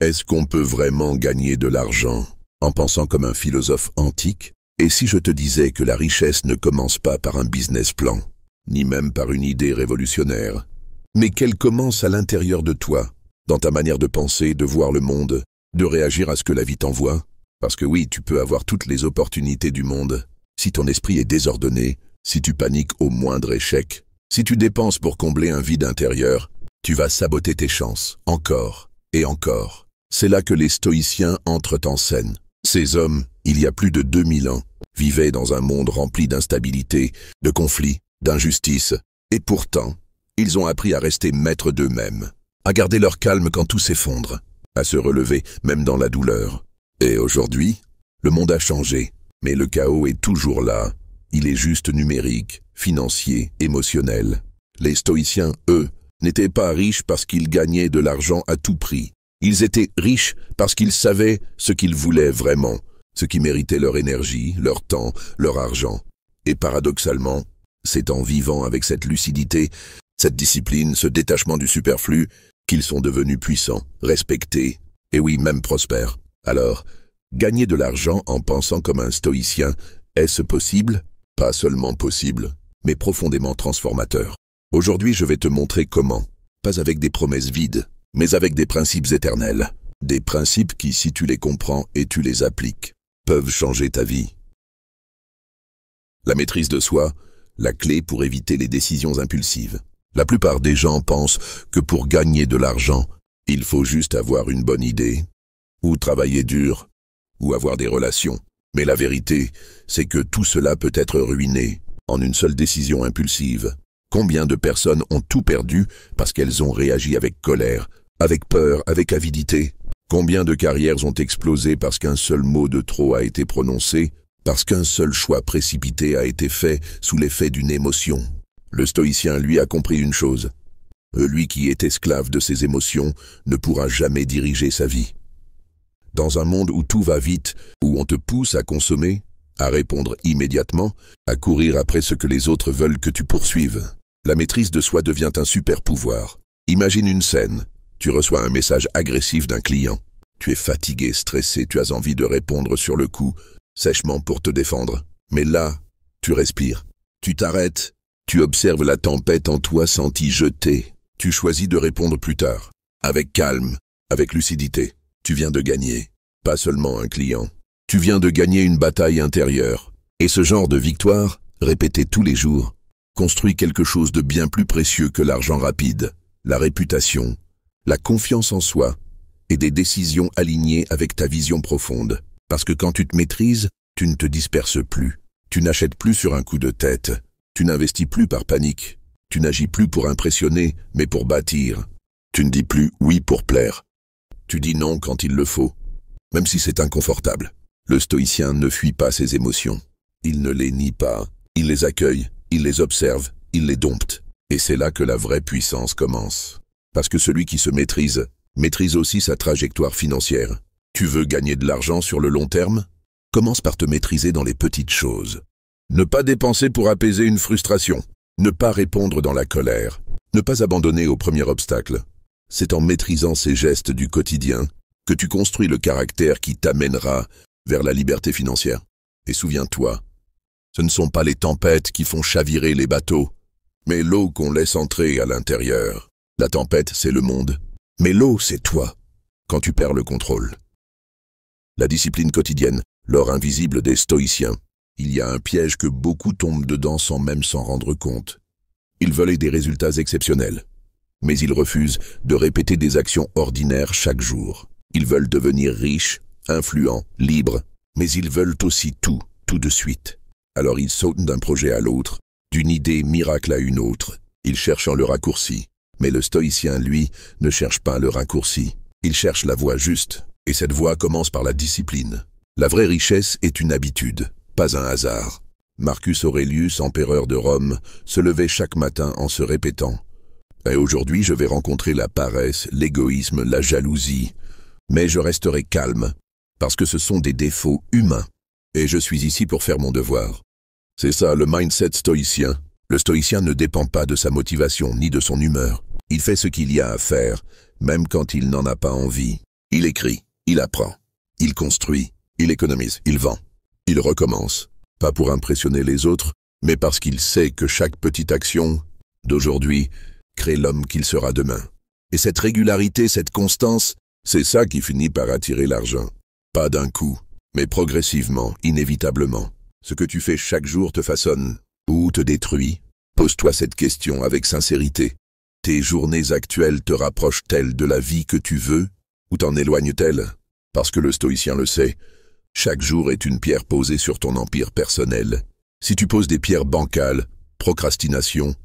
Est-ce qu'on peut vraiment gagner de l'argent en pensant comme un philosophe antique? Et si je te disais que la richesse ne commence pas par un business plan, ni même par une idée révolutionnaire, mais qu'elle commence à l'intérieur de toi, dans ta manière de penser, de voir le monde, de réagir à ce que la vie t'envoie? Parce que oui, tu peux avoir toutes les opportunités du monde. Si ton esprit est désordonné, si tu paniques au moindre échec, si tu dépenses pour combler un vide intérieur, tu vas saboter tes chances, encore et encore. C'est là que les stoïciens entrent en scène. Ces hommes, il y a plus de 2000 ans, vivaient dans un monde rempli d'instabilité, de conflits, d'injustices, et pourtant, ils ont appris à rester maîtres d'eux-mêmes, à garder leur calme quand tout s'effondre, à se relever même dans la douleur. Et aujourd'hui, le monde a changé, mais le chaos est toujours là. Il est juste numérique, financier, émotionnel. Les stoïciens, eux, n'étaient pas riches parce qu'ils gagnaient de l'argent à tout prix. Ils étaient riches parce qu'ils savaient ce qu'ils voulaient vraiment, ce qui méritait leur énergie, leur temps, leur argent. Et paradoxalement, c'est en vivant avec cette lucidité, cette discipline, ce détachement du superflu, qu'ils sont devenus puissants, respectés, et oui, même prospères. Alors, gagner de l'argent en pensant comme un stoïcien, est-ce possible? Pas seulement possible, mais profondément transformateur. Aujourd'hui, je vais te montrer comment, pas avec des promesses vides, mais avec des principes éternels. Des principes qui, si tu les comprends et tu les appliques, peuvent changer ta vie. La maîtrise de soi, la clé pour éviter les décisions impulsives. La plupart des gens pensent que pour gagner de l'argent, il faut juste avoir une bonne idée, ou travailler dur, ou avoir des relations. Mais la vérité, c'est que tout cela peut être ruiné en une seule décision impulsive. Combien de personnes ont tout perdu parce qu'elles ont réagi avec colère, avec peur, avec avidité? Combien de carrières ont explosé parce qu'un seul mot de trop a été prononcé, parce qu'un seul choix précipité a été fait sous l'effet d'une émotion? Le stoïcien, lui, a compris une chose. Lui qui est esclave de ses émotions ne pourra jamais diriger sa vie. Dans un monde où tout va vite, où on te pousse à consommer, à répondre immédiatement, à courir après ce que les autres veulent que tu poursuives, la maîtrise de soi devient un super pouvoir. Imagine une scène. Tu reçois un message agressif d'un client. Tu es fatigué, stressé, tu as envie de répondre sur le coup, sèchement pour te défendre. Mais là, tu respires. Tu t'arrêtes. Tu observes la tempête en toi sans t'y jeter. Tu choisis de répondre plus tard. Avec calme, avec lucidité. Tu viens de gagner. Pas seulement un client. Tu viens de gagner une bataille intérieure. Et ce genre de victoire, répétée tous les jours, construit quelque chose de bien plus précieux que l'argent rapide, la réputation, la confiance en soi et des décisions alignées avec ta vision profonde. Parce que quand tu te maîtrises, tu ne te disperses plus. Tu n'achètes plus sur un coup de tête. Tu n'investis plus par panique. Tu n'agis plus pour impressionner, mais pour bâtir. Tu ne dis plus oui pour plaire. Tu dis non quand il le faut, même si c'est inconfortable. Le stoïcien ne fuit pas ses émotions. Il ne les nie pas. Il les accueille, il les observe, il les dompte. Et c'est là que la vraie puissance commence. Parce que celui qui se maîtrise, maîtrise aussi sa trajectoire financière. Tu veux gagner de l'argent sur le long terme? Commence par te maîtriser dans les petites choses. Ne pas dépenser pour apaiser une frustration. Ne pas répondre dans la colère. Ne pas abandonner au premier obstacle. C'est en maîtrisant ces gestes du quotidien que tu construis le caractère qui t'amènera vers la liberté financière. Et souviens-toi, ce ne sont pas les tempêtes qui font chavirer les bateaux, mais l'eau qu'on laisse entrer à l'intérieur. La tempête, c'est le monde, mais l'eau, c'est toi, quand tu perds le contrôle. La discipline quotidienne, l'or invisible des stoïciens. Il y a un piège que beaucoup tombent dedans sans même s'en rendre compte. Ils veulent des résultats exceptionnels, mais ils refusent de répéter des actions ordinaires chaque jour. Ils veulent devenir riches, influents, libres, mais ils veulent aussi tout de suite. Alors ils sautent d'un projet à l'autre, d'une idée miracle à une autre. Ils cherchent le raccourci. Mais le stoïcien, lui, ne cherche pas le raccourci. Il cherche la voie juste. Et cette voie commence par la discipline. La vraie richesse est une habitude, pas un hasard. Marcus Aurelius, empereur de Rome, se levait chaque matin en se répétant « Et aujourd'hui, je vais rencontrer la paresse, l'égoïsme, la jalousie, mais je resterai calme, parce que ce sont des défauts humains, et je suis ici pour faire mon devoir. » C'est ça le mindset stoïcien. Le stoïcien ne dépend pas de sa motivation ni de son humeur. Il fait ce qu'il y a à faire, même quand il n'en a pas envie. Il écrit, il apprend, il construit, il économise, il vend, il recommence. Pas pour impressionner les autres, mais parce qu'il sait que chaque petite action d'aujourd'hui crée l'homme qu'il sera demain. Et cette régularité, cette constance, c'est ça qui finit par attirer l'argent. Pas d'un coup, mais progressivement, inévitablement. Ce que tu fais chaque jour te façonne ou te détruit. Pose-toi cette question avec sincérité. Tes journées actuelles te rapprochent-elles de la vie que tu veux ou t'en éloignent-elles? Parce que le stoïcien le sait, chaque jour est une pierre posée sur ton empire personnel. Si tu poses des pierres bancales, procrastination,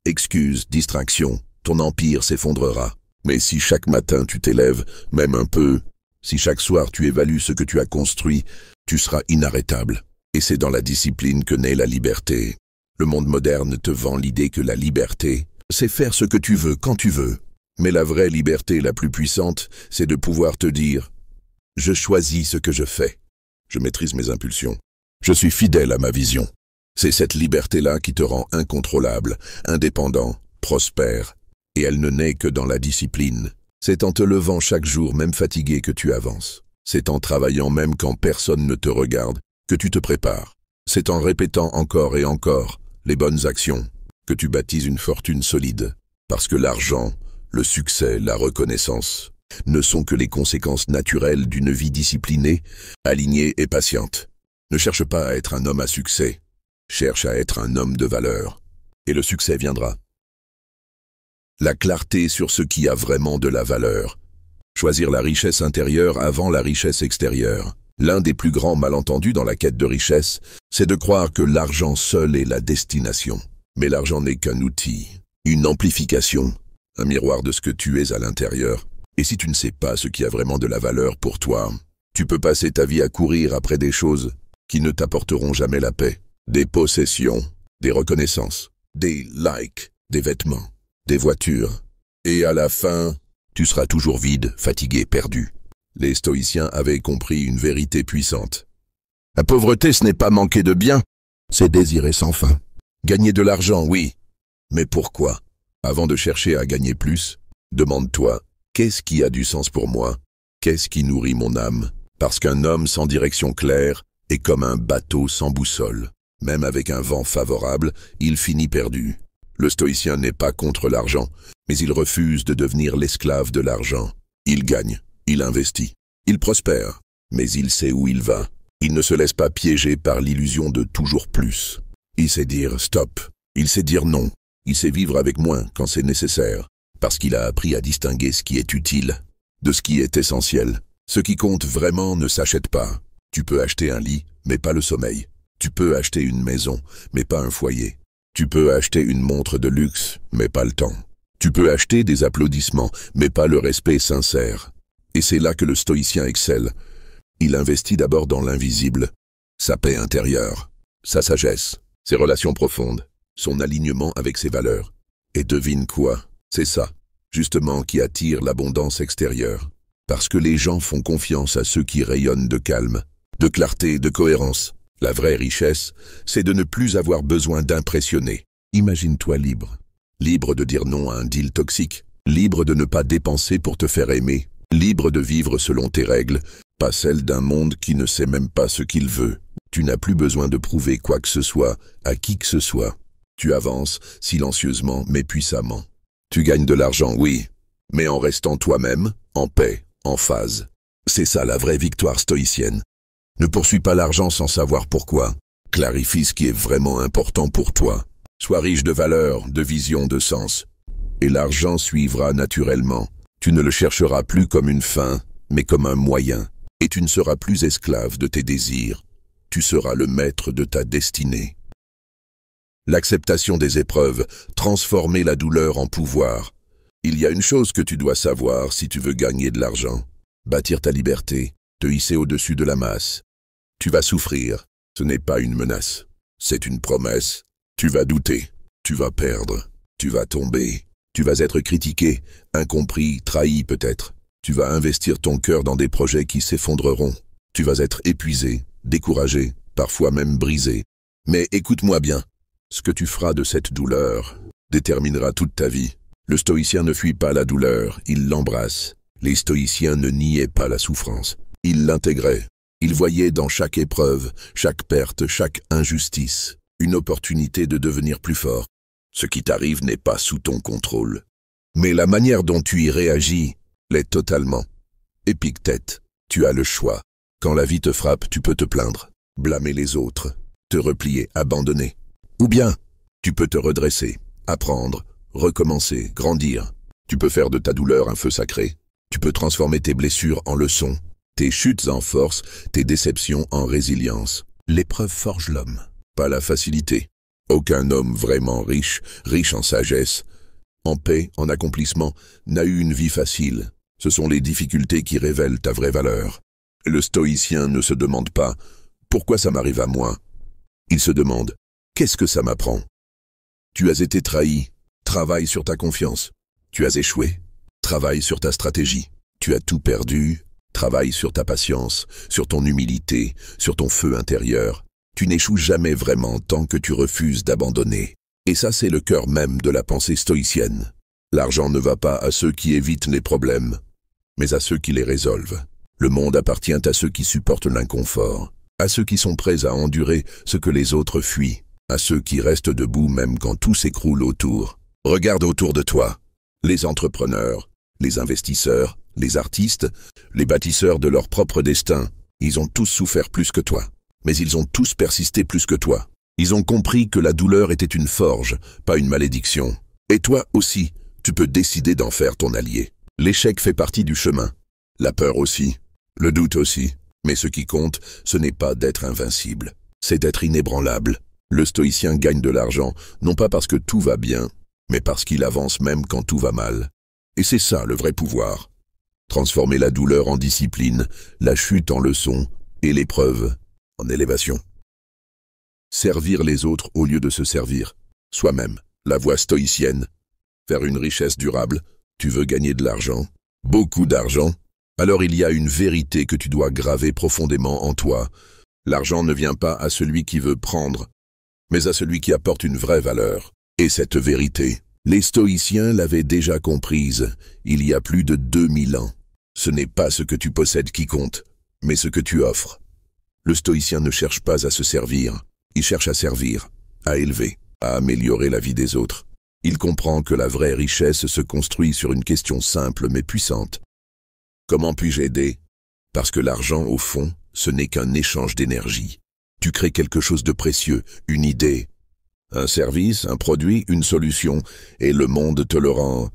excuses, distraction, ton empire s'effondrera. Mais si chaque matin tu t'élèves, même un peu, si chaque soir tu évalues ce que tu as construit, tu seras inarrêtable. Et c'est dans la discipline que naît la liberté. Le monde moderne te vend l'idée que la liberté, c'est faire ce que tu veux quand tu veux. Mais la vraie liberté la plus puissante, c'est de pouvoir te dire « Je choisis ce que je fais. Je maîtrise mes impulsions. Je suis fidèle à ma vision. » C'est cette liberté-là qui te rend incontrôlable, indépendant, prospère. Et elle ne naît que dans la discipline. C'est en te levant chaque jour, même fatigué, que tu avances. C'est en travaillant même quand personne ne te regarde, que tu te prépares. C'est en répétant encore et encore les bonnes actions que tu bâtis une fortune solide. Parce que l'argent, le succès, la reconnaissance ne sont que les conséquences naturelles d'une vie disciplinée, alignée et patiente. Ne cherche pas à être un homme à succès, cherche à être un homme de valeur. Et le succès viendra. La clarté sur ce qui a vraiment de la valeur. Choisir la richesse intérieure avant la richesse extérieure. L'un des plus grands malentendus dans la quête de richesse, c'est de croire que l'argent seul est la destination. Mais l'argent n'est qu'un outil, une amplification, un miroir de ce que tu es à l'intérieur. Et si tu ne sais pas ce qui a vraiment de la valeur pour toi, tu peux passer ta vie à courir après des choses qui ne t'apporteront jamais la paix. Des possessions, des reconnaissances, des likes, des vêtements, des voitures. Et à la fin, tu seras toujours vide, fatigué, perdu. Les stoïciens avaient compris une vérité puissante. La pauvreté, ce n'est pas manquer de bien, c'est désirer sans fin. Gagner de l'argent, oui. Mais pourquoi? Avant de chercher à gagner plus, demande-toi, qu'est-ce qui a du sens pour moi? Qu'est-ce qui nourrit mon âme? Parce qu'un homme sans direction claire est comme un bateau sans boussole. Même avec un vent favorable, il finit perdu. Le stoïcien n'est pas contre l'argent, mais il refuse de devenir l'esclave de l'argent. Il gagne, il investit, il prospère, mais il sait où il va. Il ne se laisse pas piéger par l'illusion de toujours plus. Il sait dire stop, il sait dire non, il sait vivre avec moins quand c'est nécessaire, parce qu'il a appris à distinguer ce qui est utile de ce qui est essentiel. Ce qui compte vraiment ne s'achète pas. Tu peux acheter un lit, mais pas le sommeil. Tu peux acheter une maison, mais pas un foyer. Tu peux acheter une montre de luxe, mais pas le temps. Tu peux acheter des applaudissements, mais pas le respect sincère. Et c'est là que le stoïcien excelle. Il investit d'abord dans l'invisible, sa paix intérieure, sa sagesse, ses relations profondes, son alignement avec ses valeurs. Et devine quoi? C'est ça, justement, qui attire l'abondance extérieure. Parce que les gens font confiance à ceux qui rayonnent de calme, de clarté, de cohérence. La vraie richesse, c'est de ne plus avoir besoin d'impressionner. Imagine-toi libre. Libre de dire non à un deal toxique. Libre de ne pas dépenser pour te faire aimer. Libre de vivre selon tes règles, pas celles d'un monde qui ne sait même pas ce qu'il veut. Tu n'as plus besoin de prouver quoi que ce soit, à qui que ce soit. Tu avances, silencieusement mais puissamment. Tu gagnes de l'argent, oui, mais en restant toi-même, en paix, en phase. C'est ça la vraie victoire stoïcienne. Ne poursuis pas l'argent sans savoir pourquoi. Clarifie ce qui est vraiment important pour toi. Sois riche de valeurs, de vision, de sens. Et l'argent suivra naturellement. Tu ne le chercheras plus comme une fin, mais comme un moyen. Et tu ne seras plus esclave de tes désirs. Tu seras le maître de ta destinée. L'acceptation des épreuves, transformer la douleur en pouvoir. Il y a une chose que tu dois savoir si tu veux gagner de l'argent. Bâtir ta liberté, te hisser au-dessus de la masse. Tu vas souffrir, ce n'est pas une menace, c'est une promesse. Tu vas douter, tu vas perdre, tu vas tomber, tu vas être critiqué, incompris, trahi peut-être. Tu vas investir ton cœur dans des projets qui s'effondreront. Tu vas être épuisé, découragé, parfois même brisé. Mais écoute-moi bien, ce que tu feras de cette douleur déterminera toute ta vie. Le stoïcien ne fuit pas la douleur, il l'embrasse. Les stoïciens ne niaient pas la souffrance. Ils l'intégraient. Ils voyaient dans chaque épreuve, chaque perte, chaque injustice, une opportunité de devenir plus fort. Ce qui t'arrive n'est pas sous ton contrôle. Mais la manière dont tu y réagis l'est totalement. Épictète, tu as le choix. Quand la vie te frappe, tu peux te plaindre, blâmer les autres, te replier, abandonner. Ou bien, tu peux te redresser, apprendre, recommencer, grandir. Tu peux faire de ta douleur un feu sacré. Tu peux transformer tes blessures en leçons, tes chutes en force, tes déceptions en résilience. L'épreuve forge l'homme, pas la facilité. Aucun homme vraiment riche, riche en sagesse, en paix, en accomplissement, n'a eu une vie facile. Ce sont les difficultés qui révèlent ta vraie valeur. Le stoïcien ne se demande pas « Pourquoi ça m'arrive à moi ?» Il se demande « Qu'est-ce que ça m'apprend ?» Tu as été trahi, travaille sur ta confiance. Tu as échoué, travaille sur ta stratégie. Tu as tout perdu, travaille sur ta patience, sur ton humilité, sur ton feu intérieur. Tu n'échoues jamais vraiment tant que tu refuses d'abandonner. Et ça, c'est le cœur même de la pensée stoïcienne. L'argent ne va pas à ceux qui évitent les problèmes, mais à ceux qui les résolvent. Le monde appartient à ceux qui supportent l'inconfort, à ceux qui sont prêts à endurer ce que les autres fuient, à ceux qui restent debout même quand tout s'écroule autour. Regarde autour de toi. Les entrepreneurs, les investisseurs, les artistes, les bâtisseurs de leur propre destin, ils ont tous souffert plus que toi. Mais ils ont tous persisté plus que toi. Ils ont compris que la douleur était une forge, pas une malédiction. Et toi aussi, tu peux décider d'en faire ton allié. L'échec fait partie du chemin. La peur aussi. Le doute aussi. Mais ce qui compte, ce n'est pas d'être invincible. C'est d'être inébranlable. Le stoïcien gagne de l'argent, non pas parce que tout va bien, mais parce qu'il avance même quand tout va mal. Et c'est ça le vrai pouvoir. Transformer la douleur en discipline, la chute en leçon, et l'épreuve en élévation. Servir les autres au lieu de se servir. Soi-même, la voie stoïcienne. Faire une richesse durable. Tu veux gagner de l'argent, beaucoup d'argent. Alors il y a une vérité que tu dois graver profondément en toi. L'argent ne vient pas à celui qui veut prendre, mais à celui qui apporte une vraie valeur. Et cette vérité, les stoïciens l'avaient déjà comprise il y a plus de 2000 ans. Ce n'est pas ce que tu possèdes qui compte, mais ce que tu offres. Le stoïcien ne cherche pas à se servir, il cherche à servir, à élever, à améliorer la vie des autres. Il comprend que la vraie richesse se construit sur une question simple mais puissante. Comment puis-je aider? Parce que l'argent, au fond, ce n'est qu'un échange d'énergie. Tu crées quelque chose de précieux, une idée, un service, un produit, une solution, et le monde te le rend.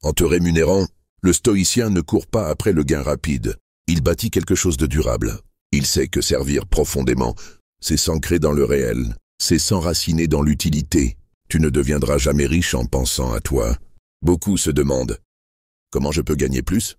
En te rémunérant, le stoïcien ne court pas après le gain rapide. Il bâtit quelque chose de durable. Il sait que servir profondément, c'est s'ancrer dans le réel, c'est s'enraciner dans l'utilité. Tu ne deviendras jamais riche en pensant à toi. Beaucoup se demandent « Comment je peux gagner plus ?»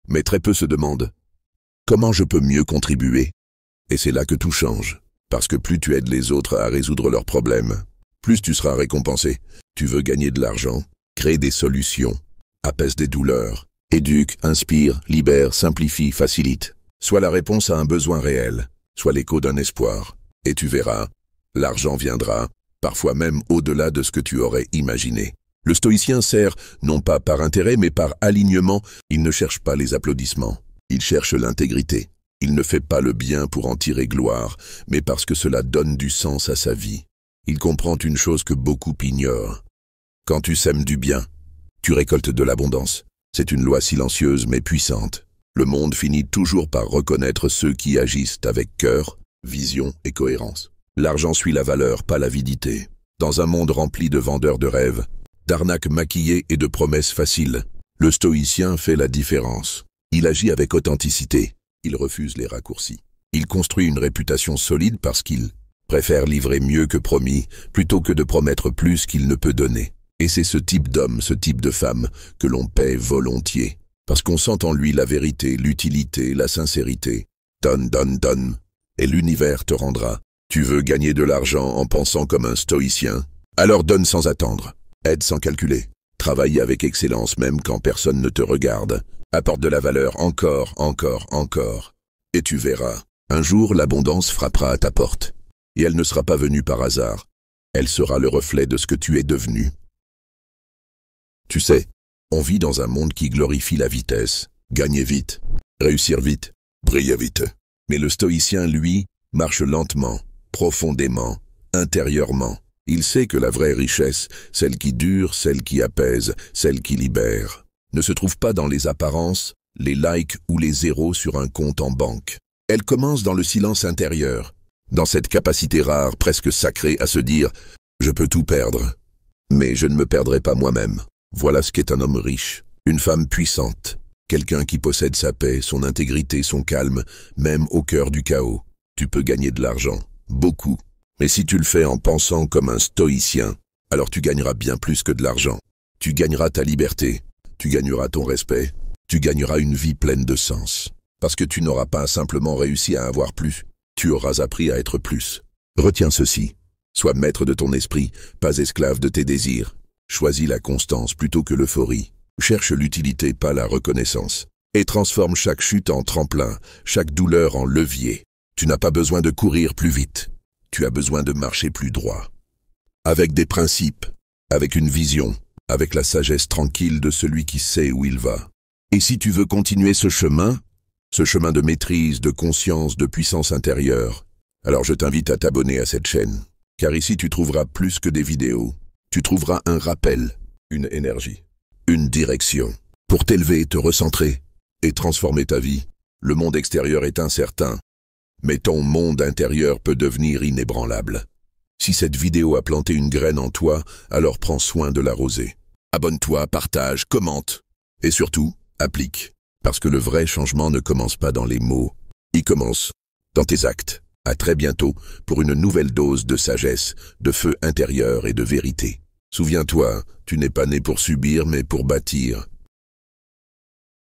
Mais très peu se demandent « Comment je peux mieux contribuer ?» Et c'est là que tout change, parce que plus tu aides les autres à résoudre leurs problèmes, plus tu seras récompensé. Tu veux gagner de l'argent, crée des solutions, apaise des douleurs, éduque, inspire, libère, simplifie, facilite. Sois la réponse à un besoin réel, sois l'écho d'un espoir. Et tu verras, l'argent viendra, parfois même au-delà de ce que tu aurais imaginé. Le stoïcien sert, non pas par intérêt, mais par alignement. Il ne cherche pas les applaudissements, il cherche l'intégrité. Il ne fait pas le bien pour en tirer gloire, mais parce que cela donne du sens à sa vie. Il comprend une chose que beaucoup ignorent. Quand tu sèmes du bien, tu récoltes de l'abondance. C'est une loi silencieuse mais puissante. Le monde finit toujours par reconnaître ceux qui agissent avec cœur, vision et cohérence. L'argent suit la valeur, pas l'avidité. Dans un monde rempli de vendeurs de rêves, d'arnaques maquillées et de promesses faciles, le stoïcien fait la différence. Il agit avec authenticité. Il refuse les raccourcis. Il construit une réputation solide parce qu'il préfère livrer mieux que promis, plutôt que de promettre plus qu'il ne peut donner. Et c'est ce type d'homme, ce type de femme, que l'on paie volontiers. Parce qu'on sent en lui la vérité, l'utilité, la sincérité. Donne, donne, donne, et l'univers te rendra. Tu veux gagner de l'argent en pensant comme un stoïcien? Alors donne sans attendre. Aide sans calculer. Travaille avec excellence même quand personne ne te regarde. Apporte de la valeur encore, encore, encore. Et tu verras, un jour l'abondance frappera à ta porte. Et elle ne sera pas venue par hasard. Elle sera le reflet de ce que tu es devenu. Tu sais, on vit dans un monde qui glorifie la vitesse, gagner vite, réussir vite, briller vite. Mais le stoïcien, lui, marche lentement, profondément, intérieurement. Il sait que la vraie richesse, celle qui dure, celle qui apaise, celle qui libère, ne se trouve pas dans les apparences, les likes ou les zéros sur un compte en banque. Elle commence dans le silence intérieur, dans cette capacité rare, presque sacrée, à se dire « Je peux tout perdre, mais je ne me perdrai pas moi-même ». Voilà ce qu'est un homme riche, une femme puissante, quelqu'un qui possède sa paix, son intégrité, son calme, même au cœur du chaos. Tu peux gagner de l'argent, beaucoup, mais si tu le fais en pensant comme un stoïcien, alors tu gagneras bien plus que de l'argent. Tu gagneras ta liberté, tu gagneras ton respect, tu gagneras une vie pleine de sens. Parce que tu n'auras pas simplement réussi à avoir plus, tu auras appris à être plus. Retiens ceci, sois maître de ton esprit, pas esclave de tes désirs. Choisis la constance plutôt que l'euphorie. Cherche l'utilité, pas la reconnaissance. Et transforme chaque chute en tremplin, chaque douleur en levier. Tu n'as pas besoin de courir plus vite. Tu as besoin de marcher plus droit. Avec des principes, avec une vision, avec la sagesse tranquille de celui qui sait où il va. Et si tu veux continuer ce chemin de maîtrise, de conscience, de puissance intérieure, alors je t'invite à t'abonner à cette chaîne. Car ici tu trouveras plus que des vidéos. Tu trouveras un rappel, une énergie, une direction, pour t'élever, te recentrer et transformer ta vie. Le monde extérieur est incertain, mais ton monde intérieur peut devenir inébranlable. Si cette vidéo a planté une graine en toi, alors prends soin de l'arroser. Abonne-toi, partage, commente et surtout, applique. Parce que le vrai changement ne commence pas dans les mots, il commence dans tes actes. À très bientôt pour une nouvelle dose de sagesse, de feu intérieur et de vérité. Souviens-toi, tu n'es pas né pour subir mais pour bâtir.